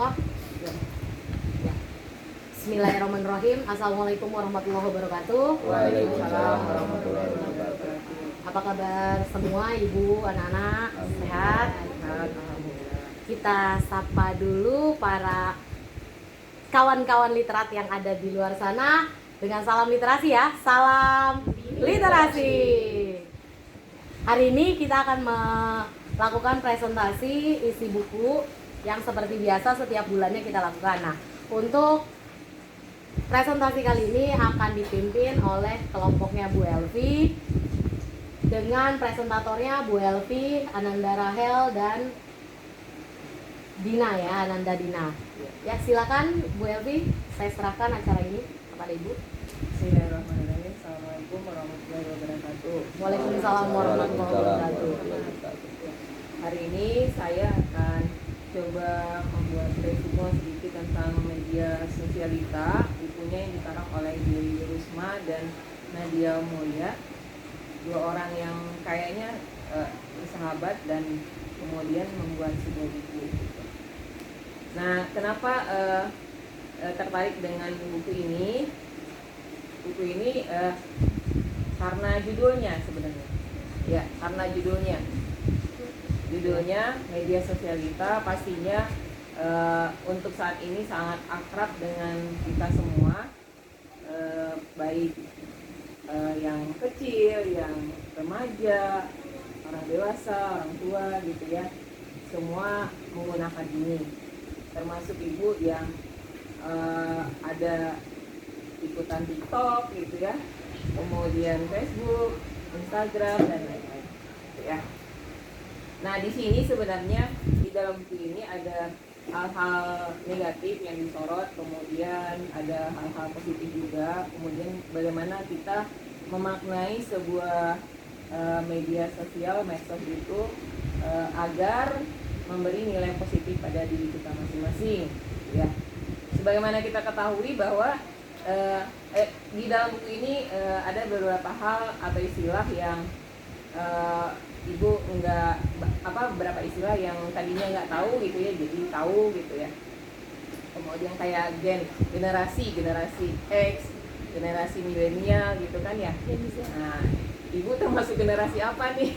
semua. Ya. Bismillahirrahmanirrahim. Assalamualaikum warahmatullahi wabarakatuh. Waalaikumsalam warahmatullahi wabarakatuh. Apa kabar semua ibu, anak-anak? Sehat? Kita sapa dulu para kawan-kawan literat yang ada di luar sana dengan salam literasi ya. Salam literasi. Hari ini kita akan melakukan presentasi isi buku yang seperti biasa setiap bulannya kita lakukan. Nah, untuk presentasi kali ini akan dipimpin oleh kelompoknya Bu Elvi dengan presentatornya Bu Elvi, Ananda Rahel, dan Dina ya, Ananda Dina. Ya, silakan Bu Elvi, saya serahkan acara ini kepada Ibu. Bismillahirrahmanirrahim. Assalamualaikum warahmatullahi wabarakatuh. Waalaikumsalam warahmatullahi wabarakatuh. Hari ini saya akan coba membuat resume sedikit tentang media sosialita. Bukunya yang dikarang oleh Dewi Rusma dan Nadia Mulya, dua orang yang kayaknya bersahabat dan kemudian membuat sebuah buku. Nah, kenapa tertarik dengan buku ini? Buku ini karena judulnya sebenarnya. Ya, karena judulnya media sosialita pastinya untuk saat ini sangat akrab dengan kita semua, baik yang kecil, yang remaja, orang dewasa, orang tua gitu ya, semua menggunakan ini, termasuk ibu yang ada ikutan TikTok gitu ya, kemudian Facebook, Instagram dan lain-lain gitu ya. Nah, di sini sebenarnya di dalam buku ini ada hal-hal negatif yang disorot, kemudian ada hal-hal positif juga, kemudian bagaimana kita memaknai sebuah media sosial, medsos itu agar memberi nilai positif pada diri kita masing-masing ya. Sebagaimana kita ketahui bahwa di dalam buku ini ada beberapa hal atau istilah yang ibu beberapa istilah yang tadinya nggak tahu gitu ya, jadi tahu gitu ya. Kemudian kayak generasi X, generasi milenial gitu kan ya. Nah, ibu termasuk generasi apa nih?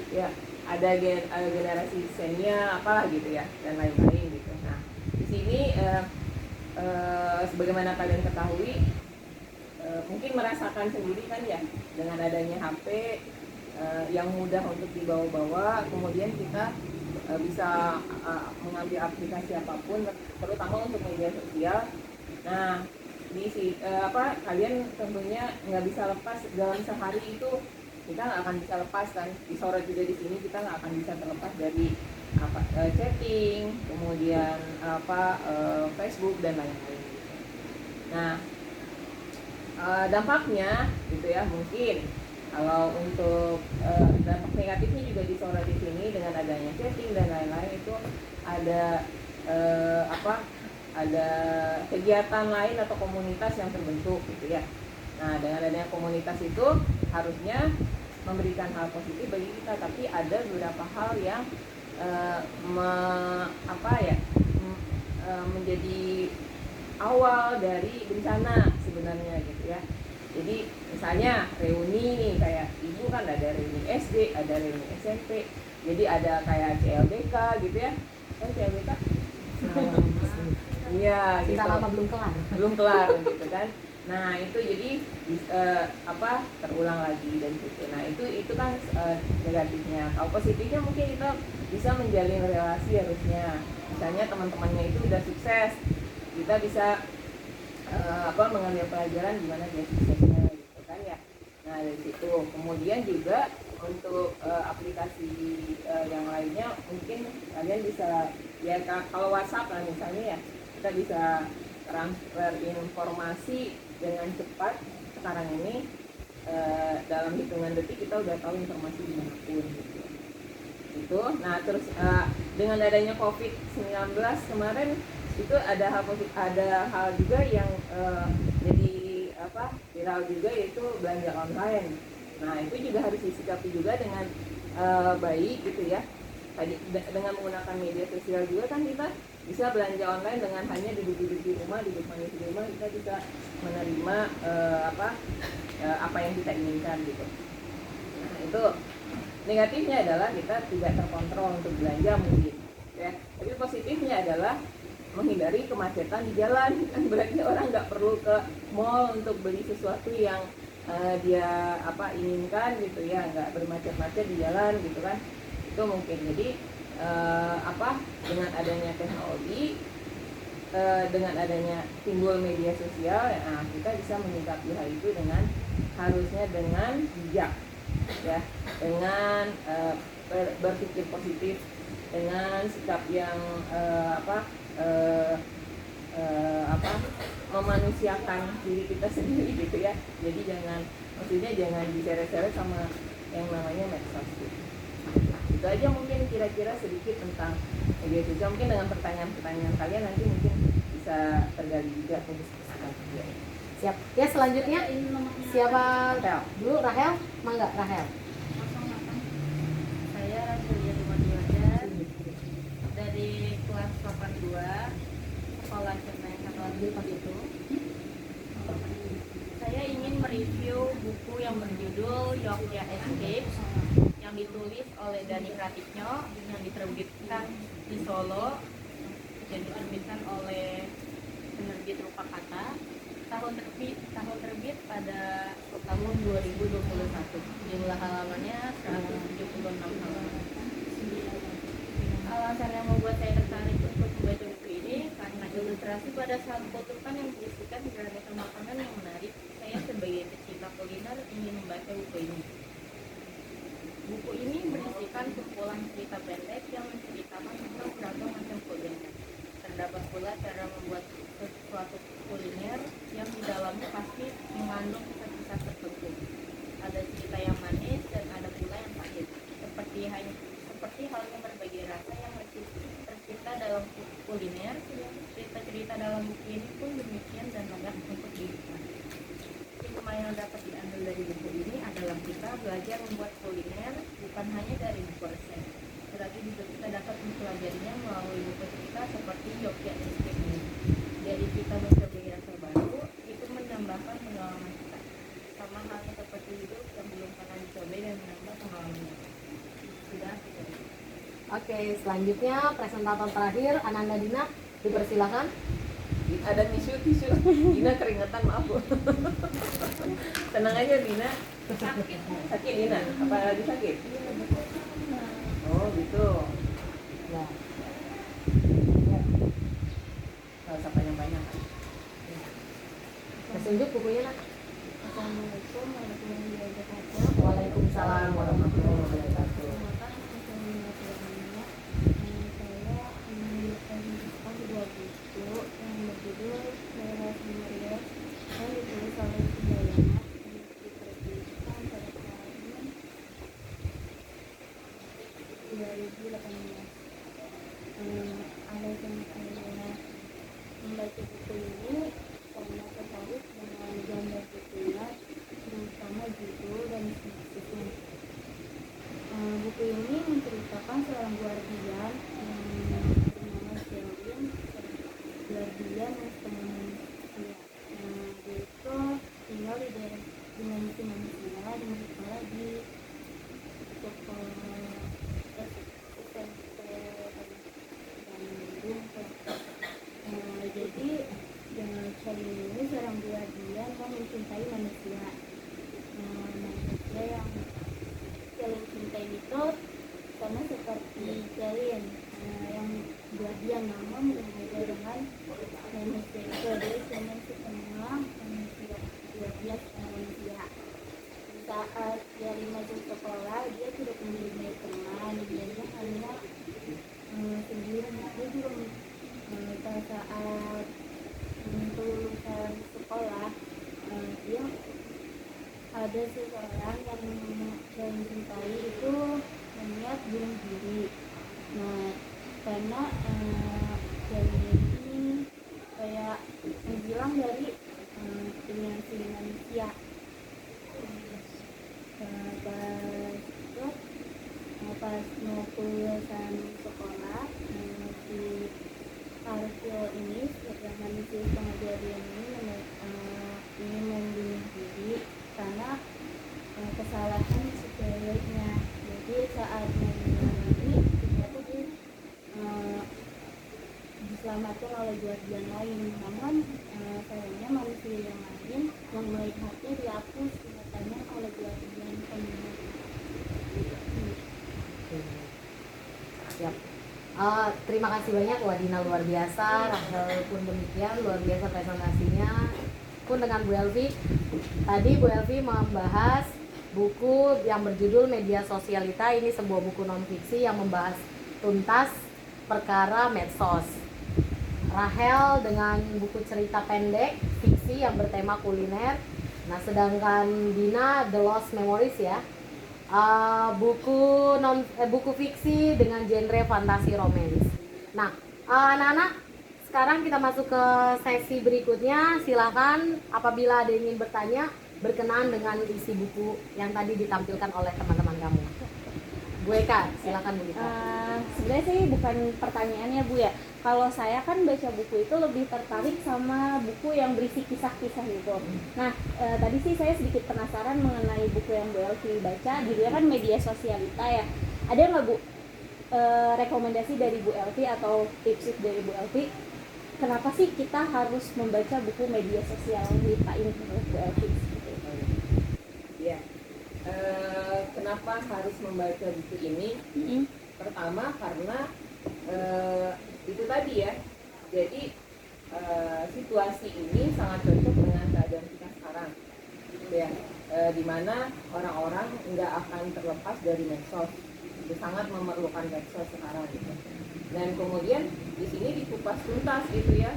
Ya, ada generasi senior apalah gitu ya, dan lain-lain gitu. Nah, di sini sebagaimana kalian ketahui, mungkin merasakan sendiri kan ya, dengan adanya HP yang mudah untuk dibawa-bawa, kemudian kita bisa mengambil aplikasi apapun, terutama untuk media sosial. Nah, kalian tentunya nggak bisa lepas dalam sehari itu, kita nggak akan bisa lepas kan, disorot juga di sini, kita nggak akan bisa terlepas dari chatting, kemudian Facebook dan lain-lain. Nah, dampaknya gitu ya, mungkin kalau untuk dampak negatifnya juga disorot di sini dengan adanya chatting dan lain-lain, itu ada ada kegiatan lain atau komunitas yang terbentuk gitu ya. Nah, dengan adanya komunitas itu harusnya memberikan hal positif bagi kita, tapi ada beberapa hal yang menjadi awal dari bencana sebenarnya gitu ya. Jadi misalnya reuni nih, kayak ibu kan ada reuni SD, ada reuni SMP, jadi ada kayak CLBK gitu ya, kan CLBK? Iya, gitu. Lama belum kelar gitu kan. Nah, itu jadi terulang lagi dan gitu. Nah, itu kan negatifnya. Kalau positifnya mungkin kita bisa menjalin relasi harusnya. Misalnya teman-temannya itu udah sukses, kita bisa mengambil pelajaran gimana dia suksesnya gitu kan ya. Nah, dari situ kemudian juga untuk aplikasi yang lainnya, mungkin kalian bisa ya, kalau WhatsApp lah misalnya ya, kita bisa transfer informasi dengan cepat sekarang ini. Dalam hitungan detik kita udah tahu informasi dimanapun gitu. Itu. Nah, terus dengan adanya COVID-19 kemarin itu ada hal juga yang jadi viral juga, yaitu belanja online. Nah, itu juga harus disikapi juga dengan baik gitu ya. tadi dengan menggunakan media sosial juga kan kita bisa belanja online dengan hanya duduk-duduk di rumah, duduk manis di rumah, kita bisa menerima apa yang kita inginkan gitu. Nah, itu negatifnya adalah kita tidak terkontrol untuk belanja mungkin, ya. Tapi positifnya adalah menghindari kemacetan di jalan, kan berarti orang nggak perlu ke mall untuk beli sesuatu yang dia inginkan gitu ya, nggak bermacet-macet di jalan gitu kan. Itu mungkin. Jadi dengan adanya teknologi, dengan adanya timbul media sosial, kita bisa menyikapi hal itu harusnya dengan bijak, ya, dengan berpikir positif, dengan sikap yang memanusiakan diri kita sendiri gitu ya. Jadi jangan diseret-seret sama yang namanya medsos gitu. Itu aja mungkin kira-kira sedikit tentang media sosial. Mungkin dengan pertanyaan-pertanyaan kalian nanti mungkin bisa tergali juga diskusikan. Siap. Ya, selanjutnya siapa? Rahel. Dulu Rahel, mangga Rahel. Saya Rajulia Dumadiwajan dari kelas 82 sekolah Cemeng Katolik itu. Saya ingin mereview buku yang berjudul Yogya Escape yang ditulis oleh Dani Pratikno, yang diterbitkan di Solo dan diterbitkan oleh penerbit Rupa Kata. Tahun terbit pada tahun 2021. Jumlah halamannya 176 halaman. Alasan yang membuat saya tertarik untuk membaca buku ini karena ilustrasi pada saat kutukan yang berisikan beraneka makanan yang menarik. Saya sebagai pecinta kuliner ingin membaca buku ini. Buku ini berisikan kumpulan cerita pendek yang menceritakan tentang beragam macam kuliner. Terdapat pula cara membuat sesuatu kuliner yang di dalamnya pasti mengandung kisah-kisah tertentu. Ada cerita yang manis dan ada pula yang pahit. Seperti halnya berbagai rasa yang tercipta dalam kuliner, cerita-cerita dalam buku ini pun demikian dan mudah untuk dinikmati. Hikmah yang dapat diambil dari buku ini adalah kita belajar membuat kuliner bukan hanya dari buku resep, tetapi juga kita dapat mempelajarinya melalui buku cerita seperti Yogya Escape ini. Jadi kita mencoba rasa baru, itu menambahkan pengalaman kita. Sama halnya seperti hidup yang belum pernah dicoba dan menambah pengalamannya. Sudah. Oke, selanjutnya presentator terakhir Ananda Dina, dipersilakan. Ada tisu. Dina keringetan, maaf Bu. Tenang aja Dina. Sakit Dina? Apa lagi sakit? Oh gitu. Ya. Nggak usah panjang-panjang kan? Tunjuk bukunya, Nak. Assalamualaikum warahmatullahi wabarakatuh. Waalaikumsalam warahmatullahi wabarakatuh. Saya menuliskan sebuah buku yang berjudul Selera Sumerius yang ditulis oleh Sundayana yang diterbitkan pada tahun 2018. Alasan saya membaca buku ini karena tertarik dengan gambar bukunya, terutama judul dan sinopsisnya. Buku ini menceritakan seorang guardian yang bernama Shelin, guardian yang setengah manusia. Dia itu tinggal di daerah dimensi manusia dan sekolah di sekolah SMP Bandung. Jadi Shelin ini seorang guardian yang mencintai manusia. Manusia yang Shelin cintai itu karena seperti Shelin yang guardian nama berbeda dengan manusia itu. Dia cuma setengah manusia, guardian setengah manusia. Saat Shelin masuk sekolah, dia tidak mempunyai teman, dia hanya sendiri. Dia juga pada saat kelulusan sekolah, dia ada seseorang yang mencintai itu berniat bunuh diri. Nah, karena ini kayak menghilang dari dimensi manusia. Pas mau kuliah jurusan sekolah di Arfil ini yang manusia pengabdian ini ingin membunuh diri karena kesalahan sepelenya. Jadi saat membunuh diri ternyata dia diselamatkan oleh guardian lain. Namun sayangnya manusia yang lain yang melihatnya dihapus katanya oleh guardian pembunuh. Siap. Terima kasih banyak Wadina, luar biasa. Rahel pun demikian, luar biasa presentasinya. Pun dengan Bu Elvi. Tadi Bu Elvi membahas buku yang berjudul Media Sosialita. Ini sebuah buku non fiksi yang membahas tuntas perkara medsos. Rahel dengan buku cerita pendek fiksi yang bertema kuliner. Nah, sedangkan Dina The Lost Memories ya. Buku fiksi dengan genre fantasi romance. Nah, anak-anak, sekarang kita masuk ke sesi berikutnya. Silakan apabila ada yang ingin bertanya berkenaan dengan isi buku yang tadi ditampilkan oleh teman-teman kamu. Bu Eka, silakan Bu Eka. Sebenarnya sih bukan pertanyaannya Bu ya. Kalau saya kan baca buku itu lebih tertarik sama buku yang berisi kisah-kisah gitu. Nah, tadi sih saya sedikit penasaran mengenai buku yang Bu Elvi baca. Judulnya kan Media Sosialita ya. Ada nggak Bu rekomendasi dari Bu Elvi atau tips dari Bu Elvi? Kenapa sih kita harus membaca buku media sosialita ini menurut Bu Elvi? Ya. Kenapa harus membaca buku ini? Pertama karena itu tadi ya. Jadi situasi ini sangat cocok dengan keadaan kita sekarang, gitu ya. Dimana orang-orang nggak akan terlepas dari medsos, itu sangat memerlukan medsos sekarang gitu. Dan kemudian di sini dikupas tuntas gitu ya,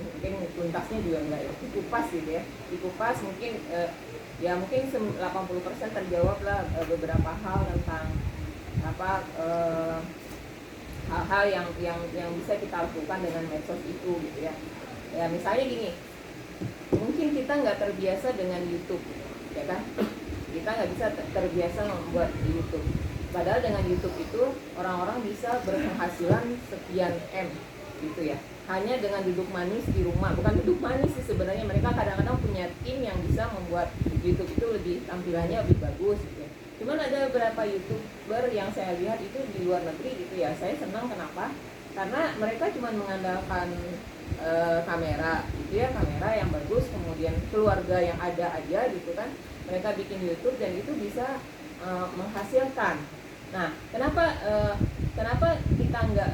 mungkin tuntasnya juga enggak ya, dikupas gitu ya, dikupas mungkin ya mungkin 80% terjawab lah beberapa hal tentang apa hal-hal yang bisa kita lakukan dengan medsos itu gitu ya. Ya misalnya gini, mungkin kita nggak terbiasa dengan YouTube, ya kan? Kita nggak bisa terbiasa membuat YouTube. Padahal dengan YouTube itu orang-orang bisa berpenghasilan sekian M gitu ya. Hanya dengan duduk manis di rumah, bukan duduk manis sih sebenarnya, mereka kadang-kadang punya tim yang bisa membuat YouTube itu lebih tampilannya lebih bagus gitu ya. Cuman ada beberapa YouTuber yang saya lihat itu di luar negeri gitu ya. Saya senang kenapa? Karena mereka cuma mengandalkan kamera gitu ya, kamera yang bagus, kemudian keluarga yang ada aja gitu kan. Mereka bikin YouTube dan itu bisa menghasilkan. Nah, kenapa kita nggak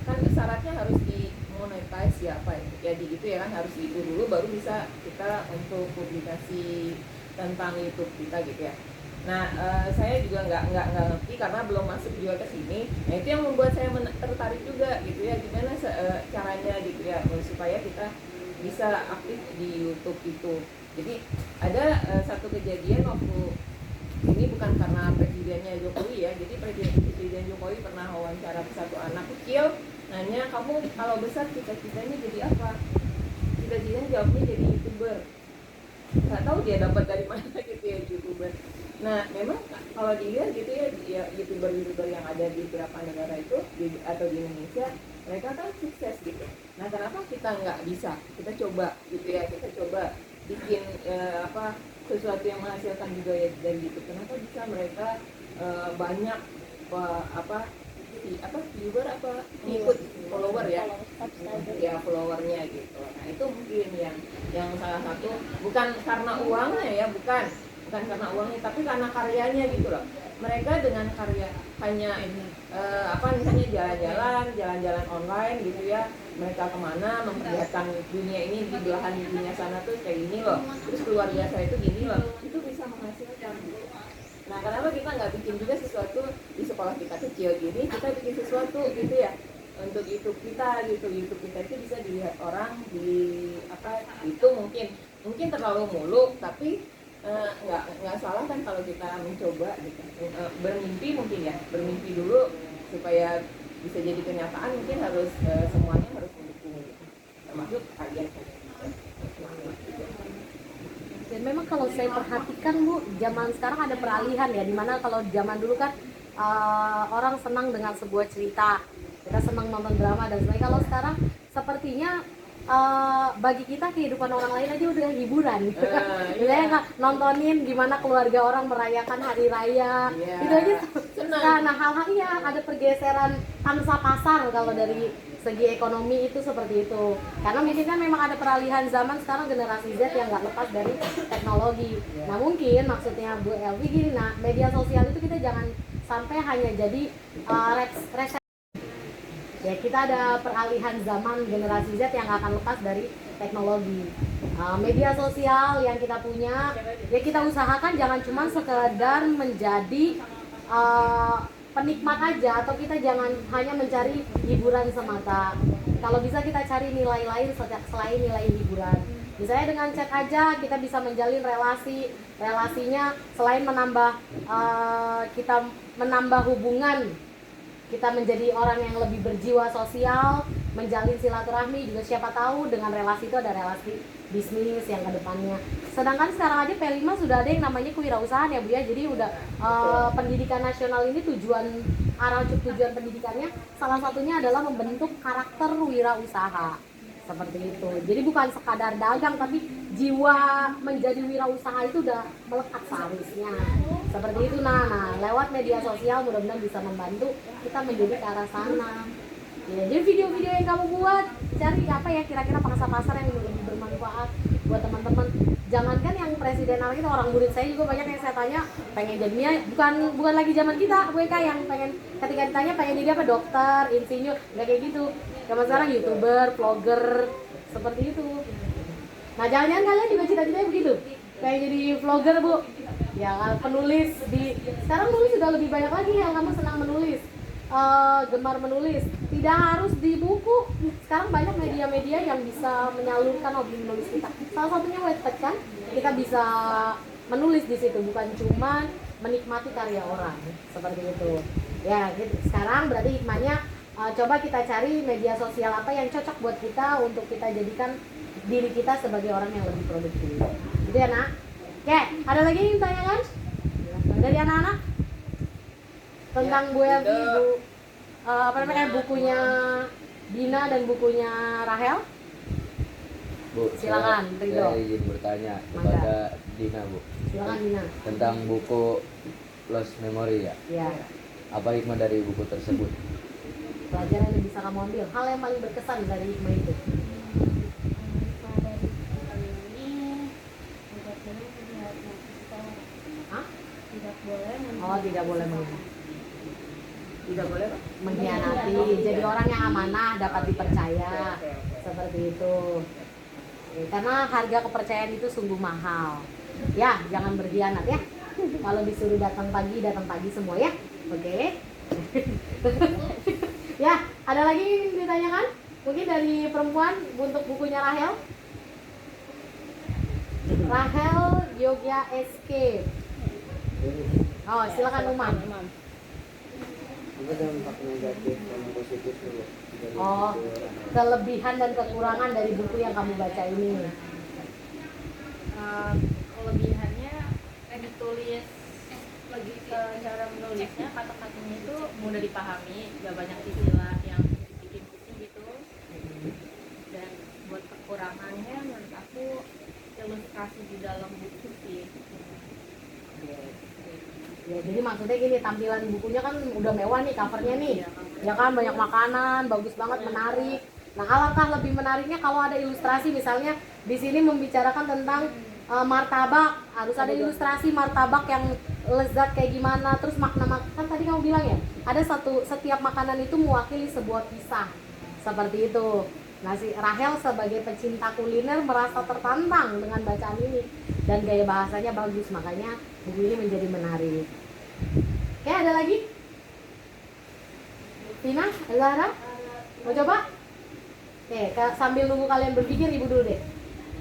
kan syaratnya harus di monetize ya apa ya di gitu ya kan, harus itu dulu baru bisa kita untuk publikasi tentang YouTube kita gitu ya. Nah, saya juga nggak ngerti karena belum masuk juga ke sini. Nah, itu yang membuat saya tertarik juga gitu ya, gimana caranya gitu ya supaya kita bisa aktif di YouTube itu. Jadi ada satu kejadian waktu ini bukan karena presidennya Jokowi ya. Jadi presiden Jokowi pernah wawancara satu anak kecil, nanya, kamu kalau besar cita-citanya jadi apa? Cita-citanya jawabnya jadi YouTuber. Nggak tahu dia dapat dari mana gitu ya YouTuber. Nah, memang kalau dilihat gitu ya YouTuber yang ada di beberapa negara itu atau di Indonesia, mereka kan sukses gitu. Nah, kenapa kita nggak bisa? Kita coba gitu ya, kita coba bikin sesuatu yang menghasilkan juga ya dari YouTube. Kenapa bisa mereka banyak viewer ikut follower ya, followernya gitu. Nah, itu mungkin yang salah satu, bukan karena uangnya ya, bukan karena uangnya, tapi karena karyanya gitu loh. Mereka dengan karya hanya misalnya jalan-jalan online gitu ya, mereka kemana memperlihatkan dunia ini, di belahan dunia sana tuh kayak gini loh, terus keluarga saya itu gini loh, itu bisa menghasilkan. Nah, kenapa kita nggak bikin juga sesuatu di sekolah kita kecil gini, kita bikin sesuatu gitu ya untuk YouTube kita gitu. YouTube kita itu bisa dilihat orang itu mungkin terlalu muluk, tapi nggak salah kan kalau kita mencoba gitu. Bermimpi dulu supaya bisa jadi kenyataan. Mungkin harus semuanya harus mendukung gitu, termasuk kalian. Dan memang kalau saya perhatikan Bu, zaman sekarang ada peralihan ya, dimana kalau zaman dulu kan orang senang dengan sebuah cerita, kita senang nonton drama dan sebagainya. Kalau sekarang sepertinya bagi kita kehidupan orang lain aja udah hiburan. Misalnya nggak nontonin gimana keluarga orang merayakan hari raya, Iya. itu aja Senang. nah hal-hal iya ada pergeseran pangsa pasar kalau dari segi ekonomi itu seperti itu, karena mungkin kan memang ada peralihan zaman sekarang generasi Z yang nggak lepas dari teknologi. Nah mungkin maksudnya Bu Elvi gini, nah media sosial itu kita jangan sampai hanya jadi ya kita ada peralihan zaman generasi Z yang nggak akan lepas dari teknologi. Media sosial yang kita punya ya kita usahakan jangan cuma sekedar menjadi penikmat aja, atau kita jangan hanya mencari hiburan semata. Kalau bisa kita cari nilai lain selain nilai hiburan. Misalnya dengan chat aja kita bisa menjalin relasinya selain menambah kita menambah hubungan, kita menjadi orang yang lebih berjiwa sosial, menjalin silaturahmi juga, siapa tahu dengan relasi itu ada relasi bisnis yang kedepannya. Sedangkan sekarang aja P5 sudah ada yang namanya kewirausahaan ya Bu ya, jadi udah pendidikan nasional ini tujuan pendidikannya salah satunya adalah membentuk karakter wirausaha seperti itu. Jadi bukan sekadar dagang, tapi jiwa menjadi wirausaha itu udah melekat seharusnya seperti itu. Nah lewat media sosial mudah-mudahan bisa membantu kita menjadi ke arah sana. Ya, jadi video-video yang kamu buat cari apa ya kira-kira pangsa pasar yang lebih bermanfaat buat teman-teman. Jangankan yang presidenal itu, orang murid saya juga banyak yang saya tanya pengen jadinya bukan lagi zaman kita WK yang pengen ketika ditanya pengen jadi apa, dokter, insinyur, nggak kayak gitu. Zaman sekarang YouTuber, vlogger seperti itu. Nah jangan-jangan kalian juga cita-citanya begitu, pengen jadi vlogger Bu? Ya penulis sekarang nulis sudah lebih banyak lagi yang kamu senang menulis. Gemar menulis, tidak harus di buku. Sekarang banyak media-media yang bisa menyalurkan hobi menulis kita. Salah satunya Wattpad kan, kita bisa menulis di situ, bukan cuma menikmati karya orang seperti itu. Ya, gitu. Sekarang berarti hikmahnya coba kita cari media sosial apa yang cocok buat kita untuk kita jadikan diri kita sebagai orang yang lebih produktif. Gitu ya Nak. Oke, ada lagi yang ditanyakan dari anak-anak? Tentang Bu Elvi, bukunya Dina dan bukunya Rahel. Bu, Silakan, Ridho. saya izin bertanya kepada Dina Bu. Silakan Dina. Tentang buku Lost Memory ya. Ya, Apa hikmah dari buku tersebut? pelajaran yang bisa kamu ambil, hal yang paling berkesan dari hikmah itu. Hah? Tidak boleh Oh, tidak boleh Tidak boleh Pak? mengkhianati. Jadi orang yang amanah dapat dipercaya. Oke. Seperti itu. Karena harga kepercayaan itu sungguh mahal. Ya, jangan berkhianat ya. Kalau disuruh datang pagi semua ya. Oke. Ya, ada lagi yang ditanyakan? Mungkin dari perempuan untuk bukunya Rahel. Rahel Yoga Escape. Oh, silakan Umam. Apa dampak negatif dan positif dulu? Oh, kelebihan dan kekurangan dari buku yang kamu baca ini. Kelebihannya ditulis lebih ke cara menulisnya, kata-katanya itu mudah dipahami, gak banyak istilah yang bikin pusing gitu. Dan buat kekurangannya menurut aku ilustrasi di dalam buku sih. Ya, jadi maksudnya gini, tampilan bukunya kan udah mewah nih covernya nih. Ya kan, banyak makanan, bagus banget, menarik. Nah, alangkah lebih menariknya kalau ada ilustrasi, misalnya di sini membicarakan tentang martabak, harus ada ilustrasi martabak yang lezat kayak gimana, terus makna kan tadi kamu bilang ya, ada setiap makanan itu mewakili sebuah kisah. Seperti itu. Nah, si Rahel sebagai pecinta kuliner merasa tertantang dengan bacaan ini dan gaya bahasanya bagus, makanya buku ini menjadi menarik. Oke, ada lagi? Tina, Zahra, mau coba? Oke, sambil nunggu kalian berpikir, ibu dulu deh.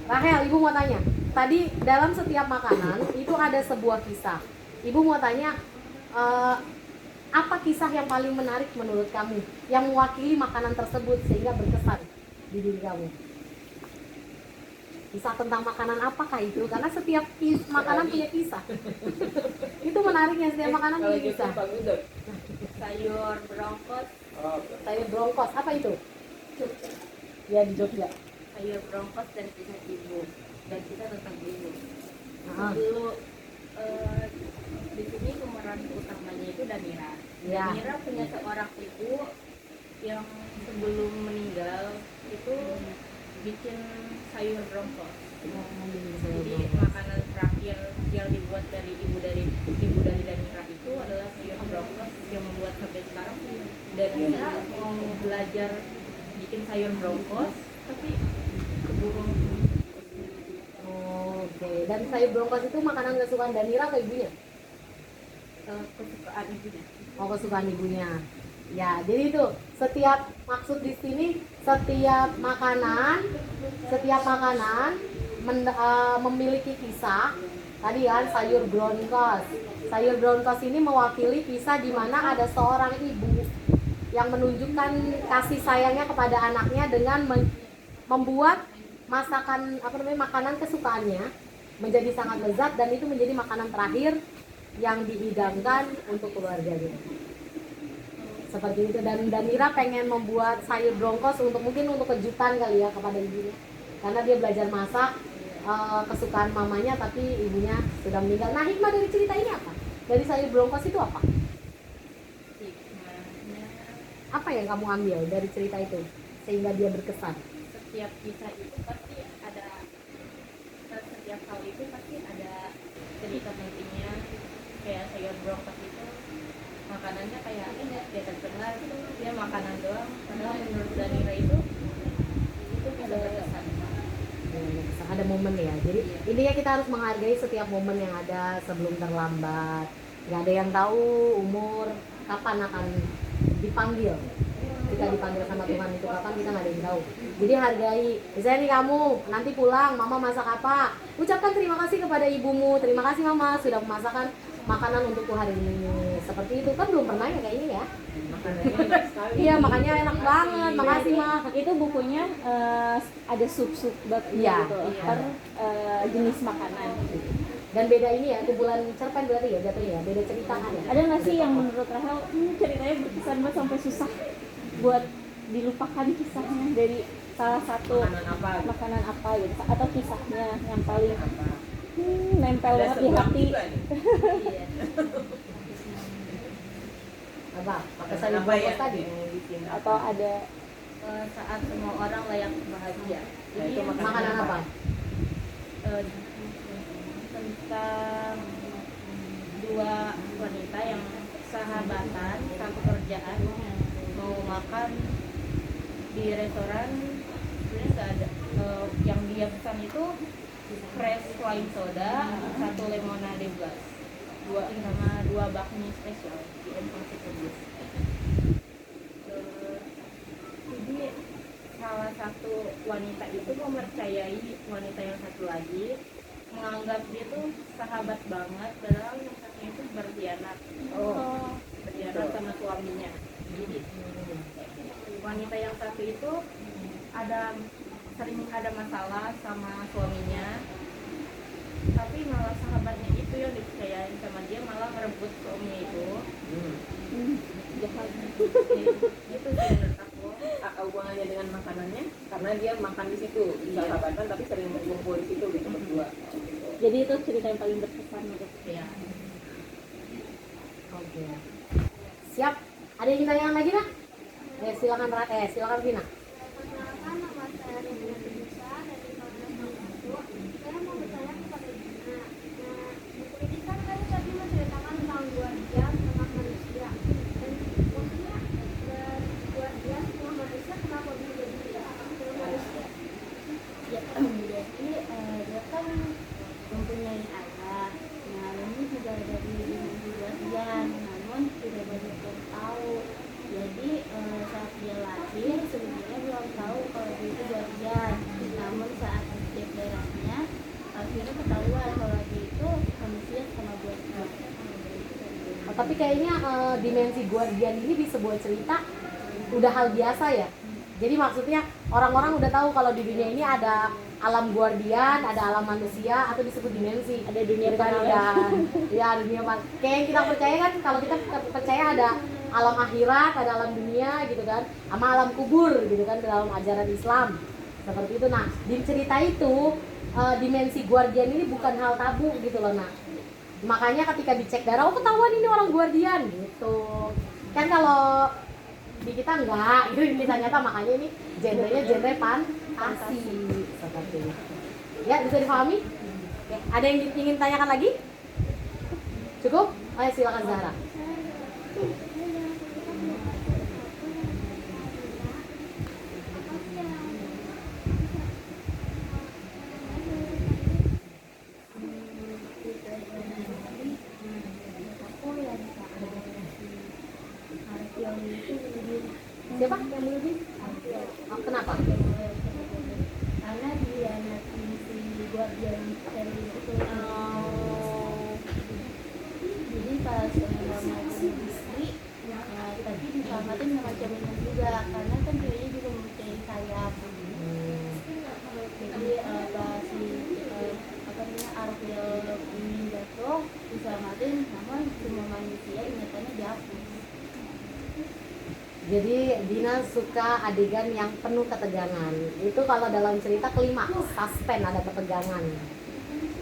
Rahel, ibu mau tanya. Tadi dalam setiap makanan itu ada sebuah kisah. Ibu mau tanya, apa kisah yang paling menarik menurut kamu yang mewakili makanan tersebut sehingga berkesan di diri kamu? Kisah tentang makanan apakah itu? Karena setiap makanan punya kisah. Itu menariknya, setiap makanan Kalau punya gitu kisah. Pak Gudeg. sayur bronkos. Oh, Sayur bronkos, apa itu? Ya di Jogja. Sayur bronkos dan kisah ibu, dan kisah tentang ibu. Nah, Dulu di sini pemeran utamanya itu Danira. Ya. Danira punya seorang ibu yang sebelum meninggal itu bikin sayur bronkos. Jadi makanan terakhir yang dibuat dari ibu dari Danira itu adalah sayur bronkos yang membuat sampai sekarang Danira mau belajar bikin sayur bronkos tapi keburu. Oke, dan sayur bronkos itu makanan kesukaan Danira atau ibunya? Kesukaan ibunya. Oh, kesukaan ibunya. Ya, jadi itu setiap maksud di sini setiap makanan memiliki kisah. Tadi kan sayur bronkos. Sayur bronkos ini mewakili kisah di mana ada seorang ibu yang menunjukkan kasih sayangnya kepada anaknya dengan membuat makanan kesukaannya menjadi sangat lezat, dan itu menjadi makanan terakhir yang dihidangkan untuk keluarganya. Seperti itu. Dan Danira pengen membuat sayur bronkos mungkin untuk kejutan kali ya kepada ibunya, karena dia belajar masak kesukaan mamanya, tapi ibunya sudah meninggal. Nah, hikmah dari cerita ini apa? Dari sayur bronkos itu apa? Hikmahnya, Apa yang kamu ambil dari cerita itu sehingga dia berkesan? setiap kisah itu pasti ada, setiap hal itu pasti ada cerita pentingnya. Kayak sayur bronkos itu makanannya kayak ini dia terdengar dia makanan doang, padahal menurut Danira itu bisa berkesan. Ada momen ya. Jadi intinya kita harus menghargai setiap momen yang ada sebelum terlambat. Nggak ada yang tahu umur kapan akan dipanggil. Kita dipanggil sama Tuhan itu kapan, kita nggak ada yang tahu. Jadi hargai. Misalnya nih kamu nanti pulang, mama masak apa? Ucapkan terima kasih kepada ibumu. Terima kasih mama sudah memasakkan makanan untukku hari ini. Seperti itu kan belum pernah ya kayak ini ya. makanannya enak sekali. Iya, makanya enak banget. Makasih ma. Itu bukunya ada sub-sub babnya Iya, gitu iya. per jenis makanan. Dan beda ini ya, kumpulan cerpen berarti ya jatuhnya ya, beda cerita kan ya. Ada nggak sih yang menurut Rahel ceritanya berkesan banget sampai susah buat dilupakan kisahnya dari salah satu Makanan apa gitu? makanan apa gitu, atau kisahnya yang paling Apa? nempel Ada banget di sebelah hati, juga nih. Iya. Apa? Pakai Makanan sayur apa ya bronkos tadi. yang bikin atau ada Saat semua orang layak bahagia. Nah, itu Makanan apa? eh, Tentang dua wanita yang sahabatan satu kerjaan mau makan di restoran. Sebenarnya nggak ada, yang dia pesan itu fresh wine soda, satu lemonade glass, sama dua bakmi spesial di empang tersebut. Jadi salah satu wanita itu mempercayai wanita yang satu lagi, menganggap dia tuh sahabat banget, padahal yang satunya itu berkhianat. Berkhianat sama suaminya. Jadi wanita yang satu itu sering ada masalah sama suaminya, tapi malah sahabatnya itu yang dipercayain sama dia malah merebut suaminya itu. jahat. Itu sih menurut aku. hubungannya dengan makanannya karena dia makan di situ sahabatan tapi sering ngumpul di situ gitu berdua. Jadi itu cerita yang paling berkesan menurut Iya. Oke. Siap. Ada yang ditanyakan lagi nak? Silakan silakan Vina. Perkenalkan, nama saya Rina Bisa dari Fakultas Mahasiswa. Saya mau bertanya kepada Gina. Nah, buku ini kan tadi menceritakan tentang dua jam setengah manusia. Dan maksudnya dua jam setengah manusia kenapa bisa jadi setengah manusia? Ya, jadi dia kan mempunyai anak. Nah, ini juga dari bagian, namun tidak banyak yang tahu. Jadi saat dia lahir sebenarnya belum tahu kalau dia itu bagian. Namun saat dicek darahnya akhirnya ketahuan kalau dia itu manusia sama bagian. Tapi kayaknya dimensi guardian ini di sebuah cerita udah hal biasa ya. Jadi maksudnya orang-orang udah tahu kalau di dunia ini ada alam guardian, ada alam manusia atau disebut dimensi. Ada dunia Gitu kan, paralel. udah ya dunia kayak yang kita percaya kan, kalau kita percaya ada alam akhirat, ada alam dunia gitu kan, sama alam kubur gitu kan dalam ajaran Islam seperti itu. Nah di cerita itu dimensi guardian ini bukan hal tabu gitu loh. Nah makanya ketika dicek darah, oh ketahuan ini orang guardian gitu kan. Kalau di kita enggak gitu ternyata, makanya ini genrenya genre fantasi seperti itu. Ya bisa dipahami? Oke, ada yang ingin tanyakan lagi? Cukup? Ayo silakan Zahra. Siapa yang lebih? Oh, kenapa? Karena dia nanti si guardian dari itu. Jadi pas mau bunuh diri, tapi diselamatin sama cermin juga, karena kan dia juga mempunyai sayap. Jadi pas si Arvel ini jatuh diselamatin, namun semua manusia ingatannya dihapus. Jadi Dina suka adegan yang penuh ketegangan. Itu kalau dalam cerita kelima, suspense, ada ketegangan.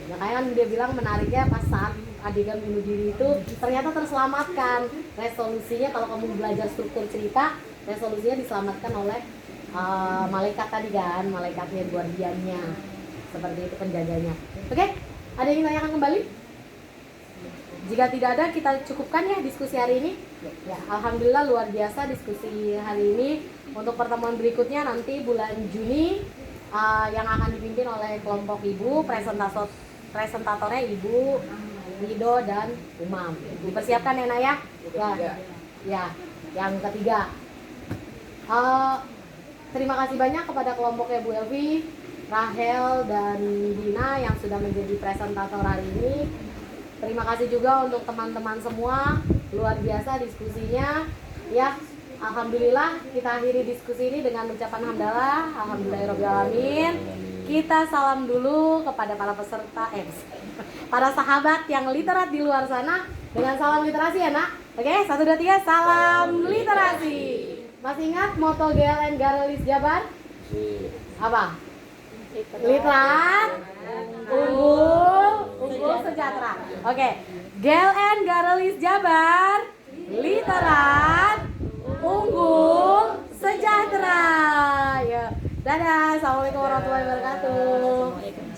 Makanya kan dia bilang menariknya pas saat adegan bunuh diri itu ternyata terselamatkan. Resolusinya kalau kamu belajar struktur cerita, resolusinya diselamatkan oleh malaikat tadi kan, malaikatnya, guardiannya. Seperti itu penjaganya. Oke, ada yang ingin tanyakan kembali? Jika tidak ada, kita cukupkan ya diskusi hari ini. Ya, alhamdulillah luar biasa diskusi hari ini. Untuk pertemuan berikutnya nanti bulan Juni yang akan dipimpin oleh kelompok ibu, presentatornya Ibu Rido dan Umam. Dipersiapkan ya Nak ya? Ya, yang ketiga. Terima kasih banyak kepada kelompoknya Bu Elvi, Rahel dan Dina yang sudah menjadi presentator hari ini. Terima kasih juga untuk teman-teman semua, luar biasa diskusinya ya. Alhamdulillah kita akhiri diskusi ini dengan ucapan hamdalah, alhamdulillahirobbilalamin. Kita salam dulu kepada para peserta, para sahabat yang literat di luar sana dengan salam literasi ya Nak. Oke, 1, 2, 3, salam literasi. Masih ingat moto GLN Garelis Jabar? Apa? Literat, unggul sejahtera. Oke, GLN Garelis Jabar, literat, unggul sejahtera. Ya, dadah. Assalamualaikum warahmatullahi wabarakatuh.